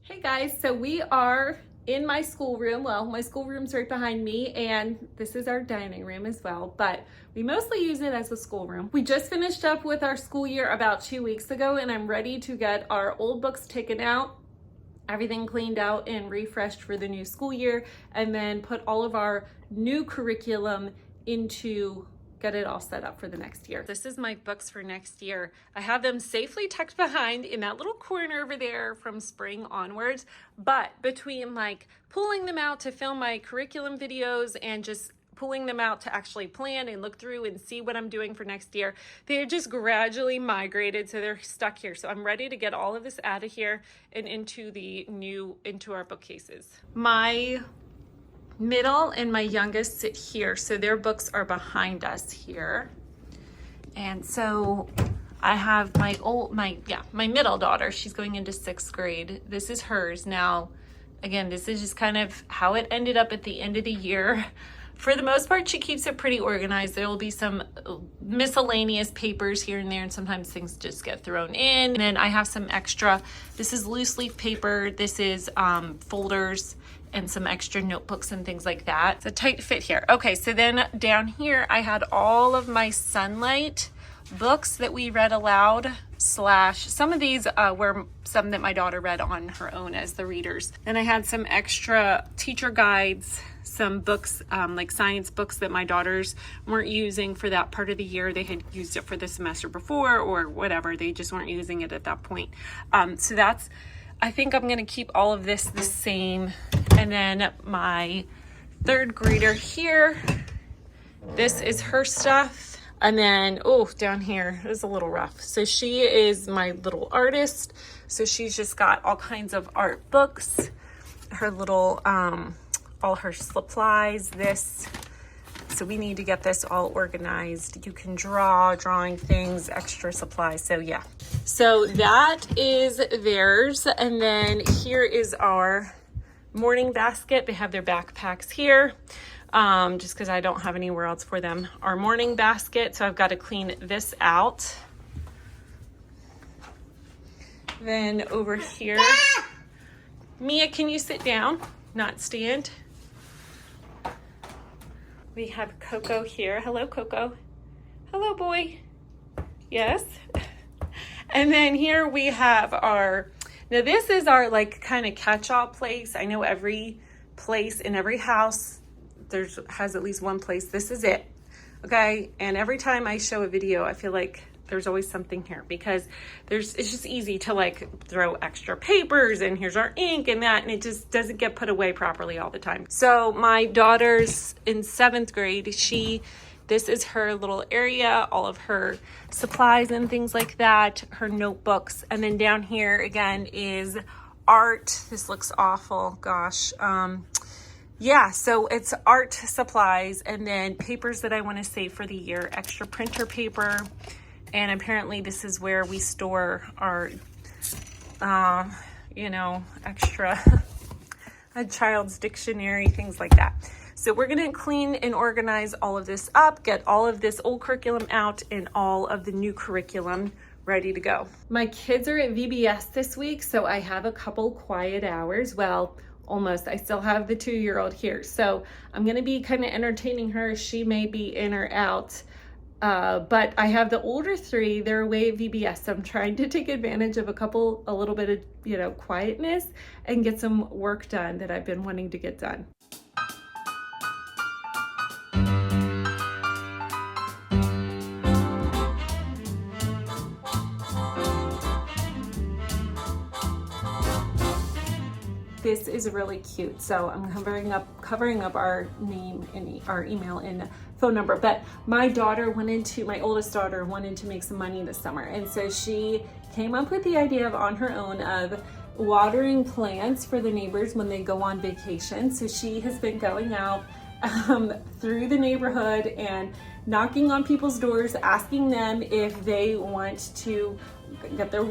Hey guys, so we are in my schoolroom. Well, my schoolroom's right behind me, and this is our dining room as well, but we mostly use it as a schoolroom. We just finished up with our school year about 2 weeks ago, and I'm ready to get our old books taken out, everything cleaned out and refreshed for the new school year, and then put all of our new curriculum into get it all set up for the next year. This is my books for next year. I have them safely tucked behind in that little corner over there from spring onwards, but between like pulling them out to film my curriculum videos and just pulling them out to actually plan and look through and see what I'm doing for next year, they're just gradually migrated, so they're stuck here. So I'm ready to get all of this out of here and into our bookcases. My middle and my youngest sit here, so their books are behind us here. And so I have my middle daughter, she's going into 6th grade. This is hers. Now, again, this is just kind of how it ended up at the end of the year. For the most part, she keeps it pretty organized. There will be some miscellaneous papers here and there, and sometimes things just get thrown in. And then I have some extra, this is loose leaf paper, this is folders, and some extra notebooks and things like that. It's a tight fit here. Okay, so then down here, I had all of my Sunlight books that we read aloud, some of these were some that my daughter read on her own as the readers. Then I had some extra teacher guides, some books, like science books that my daughters weren't using for that part of the year. They had used it for the semester before or whatever. They just weren't using it at that point. So that's, I think I'm gonna keep all of this the same. And then my 3rd grader here, this is her stuff. And then, oh, down here is a little rough. So she is my little artist. So she's just got all kinds of art books, her little, all her supplies, this. So we need to get this all organized. You can drawing things, extra supplies. So yeah. So that is theirs. And then here is our morning basket. They have their backpacks here, just because I don't have anywhere else for them. Our morning basket, so I've got to clean this out. Then over here, Mia, can you sit down, not stand? We have Coco here. Hello, Coco. Hello, boy. Yes. And then here we have now this is our like kind of catch-all place. I know every place in every house has at least one place. This is it, okay? And every time I show a video, I feel like there's always something here because it's just easy to like throw extra papers and here's our ink and that, and it just doesn't get put away properly all the time. So my daughter's in 7th grade. This is her little area, all of her supplies and things like that, her notebooks. And then down here again is art. This looks awful, gosh. Yeah, so it's art supplies and then papers that I want to save for the year, extra printer paper. And apparently this is where we store our, extra, a child's dictionary, things like that. So we're gonna clean and organize all of this up, get all of this old curriculum out and all of the new curriculum ready to go. My kids are at VBS this week, so I have a couple quiet hours. Well, almost. I still have the 2-year-old here. So I'm gonna be kind of entertaining her. She may be in or out. But I have the older 3, they're away at VBS. So I'm trying to take advantage of a little bit of, quietness and get some work done that I've been wanting to get done. This is really cute. So I'm covering up our name and our email and phone number. But my oldest daughter wanted to make some money this summer. And so she came up with the idea on her own of watering plants for the neighbors when they go on vacation. So she has been going out through the neighborhood and knocking on people's doors, asking them if they want to get their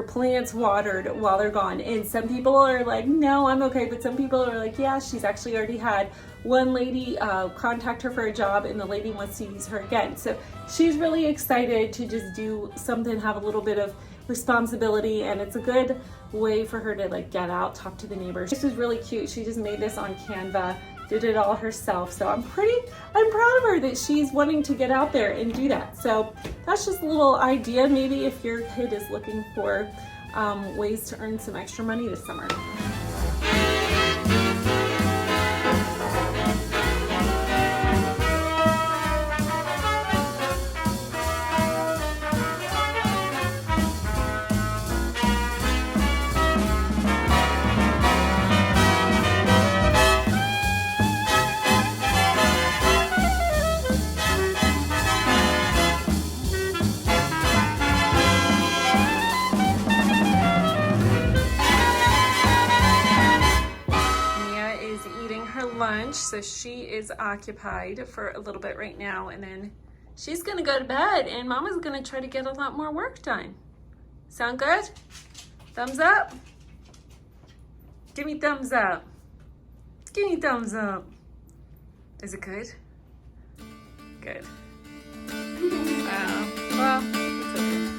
plants watered while they're gone. And some people are like, no, I'm okay. But some people are like, yeah, she's actually already had one lady contact her for a job and the lady wants to use her again. So she's really excited to just do something, have a little bit of responsibility, and it's a good way for her to like get out, talk to the neighbors. This was really cute. She just made this on Canva, did it all herself. So I'm proud of her that she's wanting to get out there and do that. So that's just a little idea, maybe if your kid is looking for ways to earn some extra money this summer. Lunch, so she is occupied for a little bit right now, and then she's gonna go to bed, and Mama's gonna try to get a lot more work done. Sound good? Thumbs up? Give me thumbs up. Give me thumbs up. Is it good? Good. Well, it's okay.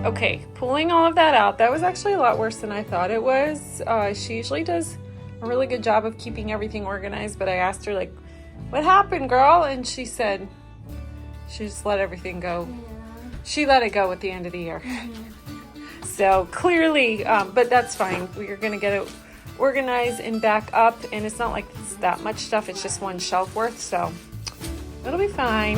Okay, pulling all of that out, that was actually a lot worse than I thought it was. She usually does a really good job of keeping everything organized, but I asked her, like, what happened, girl? And she said she just let everything go. Yeah. She let it go at the end of the year. Mm-hmm. So clearly, but that's fine. We're gonna get it organized and back up, and it's not like it's that much stuff, it's just one shelf worth, so it'll be fine.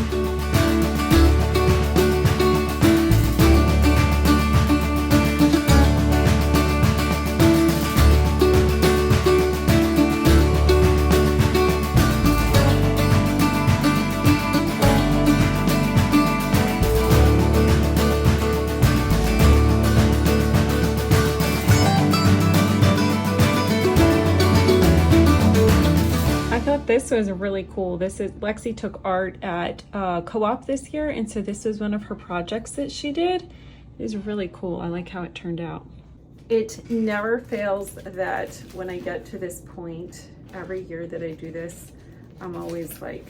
This was really cool. Lexi took art at co-op this year, and so this was one of her projects that she did. It was really cool. I like how it turned out. It never fails that when I get to this point, every year that I do this, I'm always like,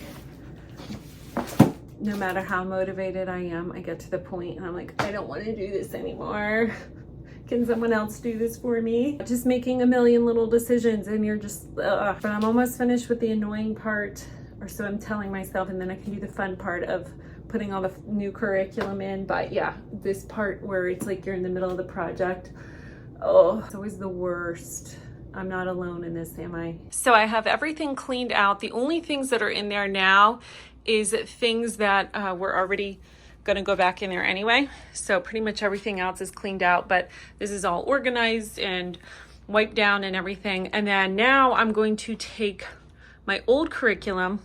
no matter how motivated I am, I get to the point and I'm like, I don't want to do this anymore. Can someone else do this for me? Just making a million little decisions and you're just, But I'm almost finished with the annoying part, or so I'm telling myself, and then I can do the fun part of putting all the new curriculum in. But yeah, this part where it's like you're in the middle of the project, oh, it's always the worst. I'm not alone in this, am I? So I have everything cleaned out. The only things that are in there now is things that were already gonna go back in there anyway. So pretty much everything else is cleaned out, but this is all organized and wiped down and everything. And then now I'm going to take my old curriculum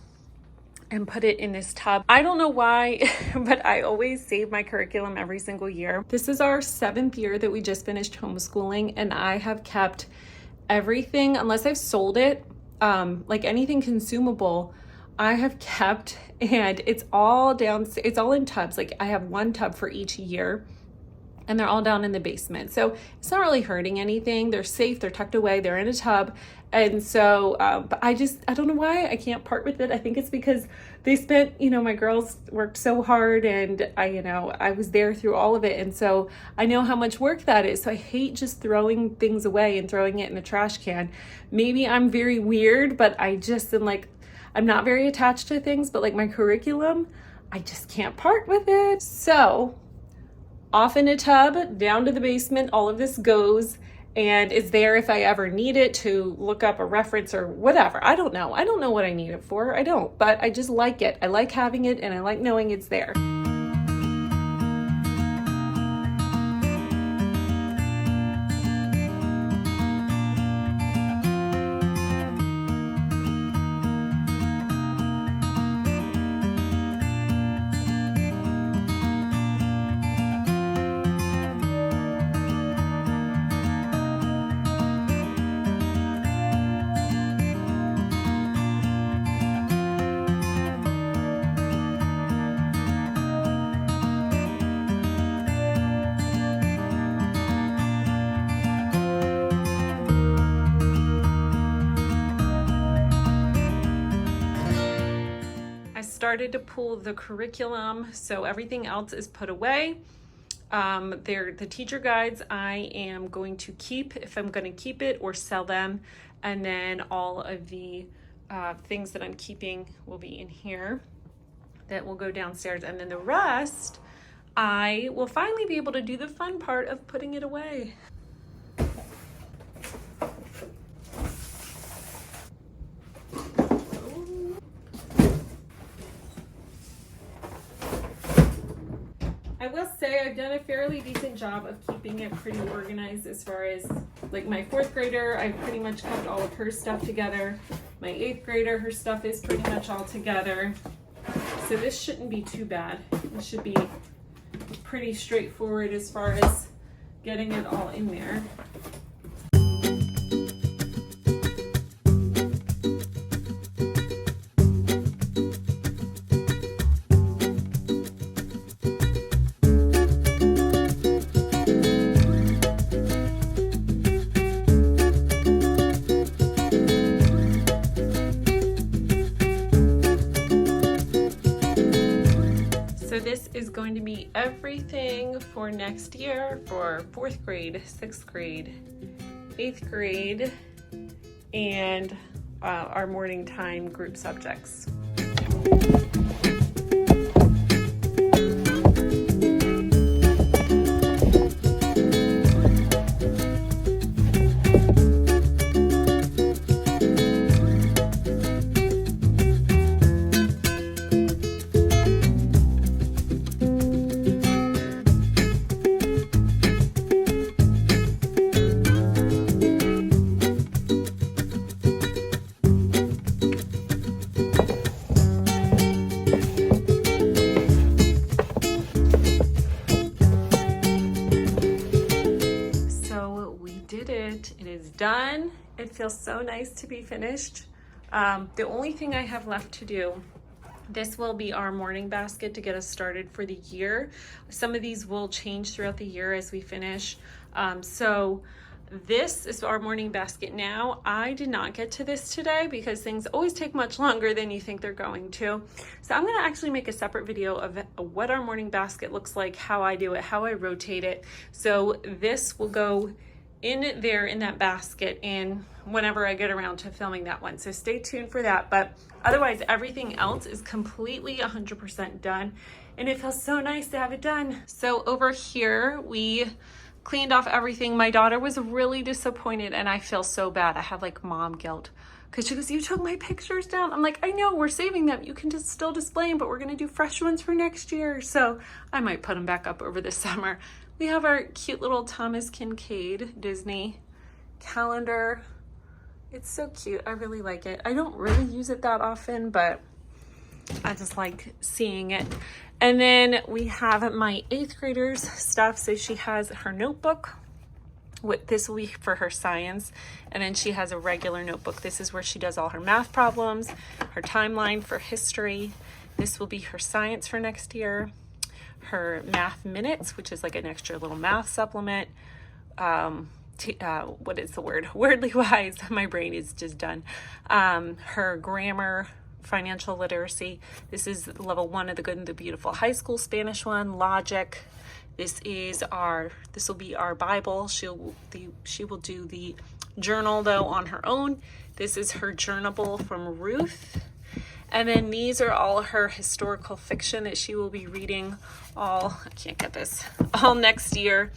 and put it in this tub. I don't know why, but I always save my curriculum every single year. This is our 7th year that we just finished homeschooling, and I have kept everything, unless I've sold it, like anything consumable, I have kept, and it's all in tubs. Like I have one tub for each year, and they're all down in the basement. So it's not really hurting anything. They're safe, they're tucked away, they're in a tub. And so, but I don't know why I can't part with it. I think it's because they spent, my girls worked so hard, and I was there through all of it. And so I know how much work that is. So I hate just throwing things away and throwing it in the trash can. Maybe I'm very weird, but I just am like, I'm not very attached to things, but like my curriculum, I just can't part with it. So off in a tub, down to the basement, all of this goes, and it's there if I ever need it to look up a reference or whatever. I don't know what I need it for. I don't, but I just like it. I like having it, and I like knowing it's there. Started to pull the curriculum, so everything else is put away. They're the teacher guides I am going to keep if I'm going to keep it, or sell them, and then all of the things that I'm keeping will be in here that will go downstairs, and then the rest I will finally be able to do the fun part of putting it away. I will say I've done a fairly decent job of keeping it pretty organized as far as like my 4th grader. I've pretty much kept all of her stuff together. My 8th grader, her stuff is pretty much all together. So this shouldn't be too bad. It should be pretty straightforward as far as getting it all in there. This is going to be everything for next year for 4th grade, 6th grade, 8th grade, and our morning time group subjects. It is done. It feels so nice to be finished. The only thing I have left to do, this will be our morning basket to get us started for the year. Some of these will change throughout the year as we finish. So this is our morning basket now. I did not get to this today because things always take much longer than you think they're going to. So I'm gonna actually make a separate video of what our morning basket looks like, how I do it, how I rotate it. So this will go in there in that basket and whenever I get around to filming that one. So stay tuned for that. But otherwise, everything else is completely 100% done. And it feels so nice to have it done. So over here, we cleaned off everything. My daughter was really disappointed and I feel so bad. I have like mom guilt because she goes, you took my pictures down. I'm like, I know, we're saving them. You can just still display them, but we're gonna do fresh ones for next year. So I might put them back up over the summer. We have our cute little Thomas Kincaid Disney calendar. It's so cute. I really like it. I don't really use it that often, but I just like seeing it. And then we have my 8th grader's stuff. So she has her notebook. This will be for her science. And then she has a regular notebook. This is where she does all her math problems, her timeline for history. This will be her science for next year. her math minutes, which is like an extra little math supplement. What is the word? Wordly wise, my brain is just done. Her grammar, financial literacy. This is level 1 of the Good and the Beautiful High School Spanish one. Logic. This will be our Bible. She will do the journal though on her own. This is her journal from Ruth. And then these are all her historical fiction that she will be reading all next year,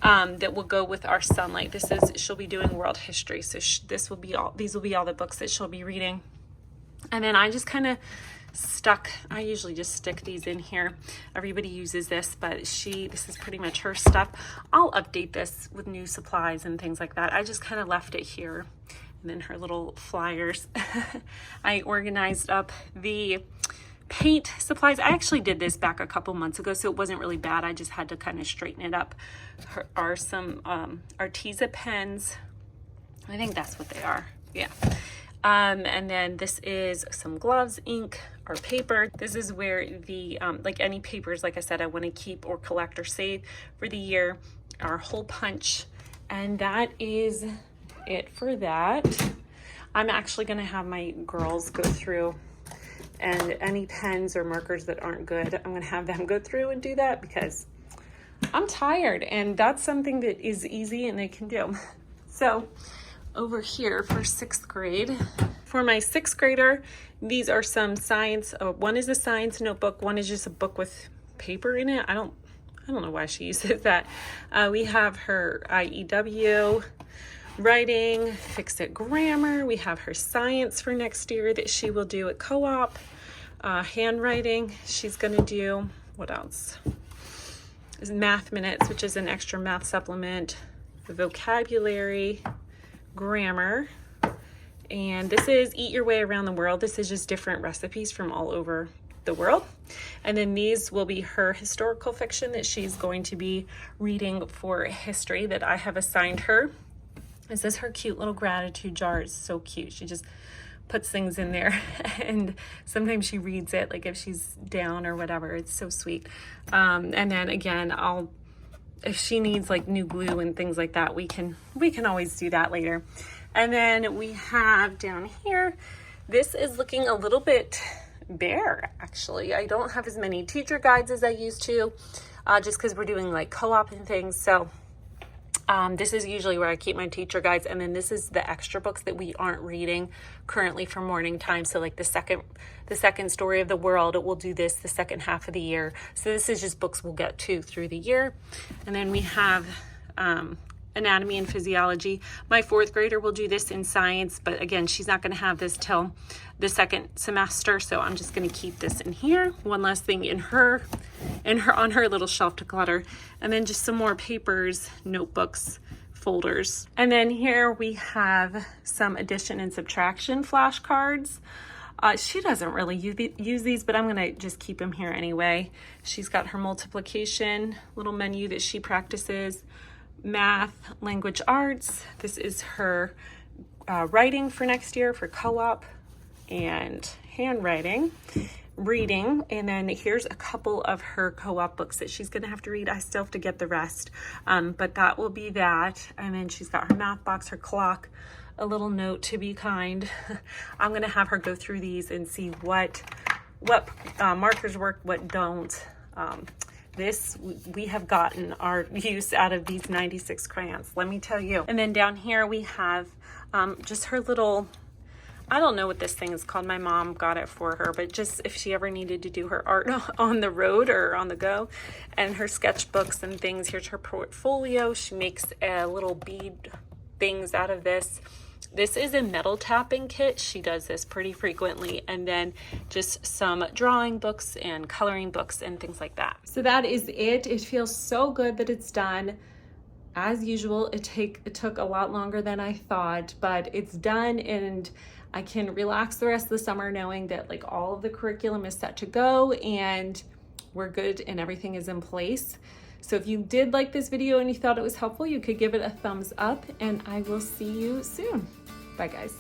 that will go with our Sunlight. She'll be doing world history. So these will be all the books that she'll be reading. And then I just kind of I usually just stick these in here. Everybody uses this, but this is pretty much her stuff. I'll update this with new supplies and things like that. I just kind of left it here. And then her little flyers. I organized up the paint supplies. I actually did this back a couple months ago, so it wasn't really bad. I just had to kind of straighten it up. Are some Arteza pens. I think that's what they are. Yeah. And then this is some gloves, ink, or paper. This is where the, like any papers, like I said, I want to keep or collect or save for the year, our hole punch. And that is it for that. I'm actually going to have my girls go through, and any pens or markers that aren't good, I'm going to have them go through and do that because I'm tired, and that's something that is easy and they can do. So over here for 6th grade, for my 6th grader, these are some science. One is a science notebook. One is just a book with paper in it. I don't know why she uses that. We have her IEW, writing, Fix-It grammar. We have her science for next year that she will do at co-op. Handwriting, she's gonna do, what else? Math minutes, which is an extra math supplement. Vocabulary, grammar, and this is Eat Your Way Around the World. This is just different recipes from all over the world. And then these will be her historical fiction that she's going to be reading for history that I have assigned her. This is her cute little gratitude jar. It's so cute. She just puts things in there and sometimes she reads it, like if she's down or whatever. It's so sweet. And then again, if she needs like new glue and things like that, we can always do that later. And then we have down here, this is looking a little bit bare actually. I don't have as many teacher guides as I used to, just because we're doing like co-op and things. So this is usually where I keep my teacher guides, and then this is the extra books that we aren't reading currently for morning time. So like the second story of the world, it will do this the second half of the year. So this is just books we'll get to through the year. And then we have anatomy and physiology. My 4th grader will do this in science, but again, she's not going to have this till the 2nd semester, so I'm just going to keep this in here. One last thing on her little shelf to clutter. And then just some more papers, notebooks, folders. And then here we have some addition and subtraction flashcards. She doesn't really use these, but I'm going to just keep them here anyway. She's got her multiplication little menu that she practices. Math, language arts. This is her writing for next year for co-op and handwriting, reading. And then here's a couple of her co-op books that she's going to have to read. I still have to get the rest, but that will be that. And then she's got her math box, her clock, a little note to be kind. I'm going to have her go through these and see what markers work, what don't. We have gotten our use out of these 96 crayons, let me tell you. And then down here we have just her little, I don't know what this thing is called. My mom got it for her, but just if she ever needed to do her art on the road or on the go, and her sketchbooks and things. Here's her portfolio. She makes little bead things out of this. This is a metal tapping kit. She does this pretty frequently. And then just some drawing books and coloring books and things like that. So that is it. It feels so good that it's done. As usual, it took a lot longer than I thought, but it's done, and I can relax the rest of the summer knowing that like all of the curriculum is set to go and we're good and everything is in place. So if you did like this video and you thought it was helpful, you could give it a thumbs up, and I will see you soon. Bye guys.